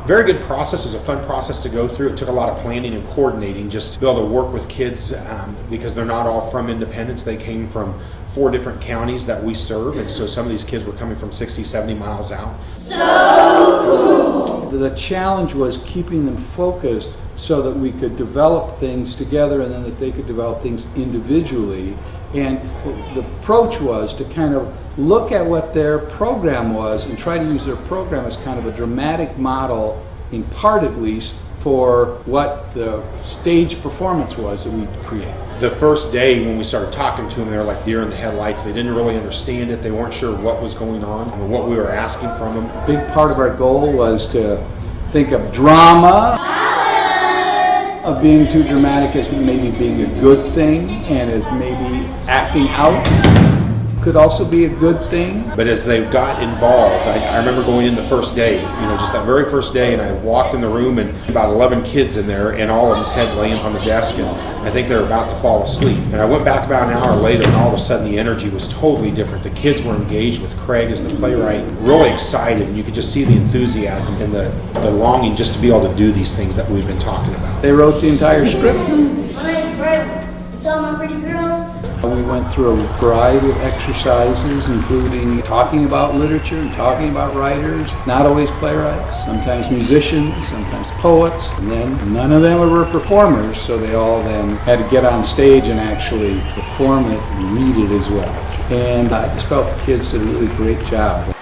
Very good process. It was a fun process to go through. It took a lot of planning and coordinating just to be able to work with kids because they're not all from Independence. They came from 4 different counties that we serve, and so some of these kids were coming from 60, 70 miles out. So cool! The challenge was keeping them focused so that we could develop things together and then that they could develop things individually. And the approach was to kind of look at what their program was and try to use their program as kind of a dramatic model, in part at least, for what the stage performance was that we created. The first day when we started talking to them, they were like deer in the headlights. They didn't really understand it. They weren't sure what was going on and what we were asking from them. A big part of our goal was to think of drama, of being too dramatic as maybe being a good thing, and as maybe acting out could also be a good thing. But as they got involved, I remember going in the first day, just that very first day, and I walked in the room and about 11 kids in there, and all of them's head laying on the desk, and I think they were about to fall asleep. And I went back about an hour later, and all of a sudden the energy was totally different. The kids were engaged with Craig as the playwright, really excited, and you could just see the enthusiasm and the longing just to be able to do these things that we've been talking about. They wrote the entire script. It's all my pretty girls. We went through a variety of exercises, including talking about literature and talking about writers, not always playwrights, sometimes musicians, sometimes poets, and then none of them were performers, so they all then had to get on stage and actually perform it and read it as well. And I just felt the kids did a really great job.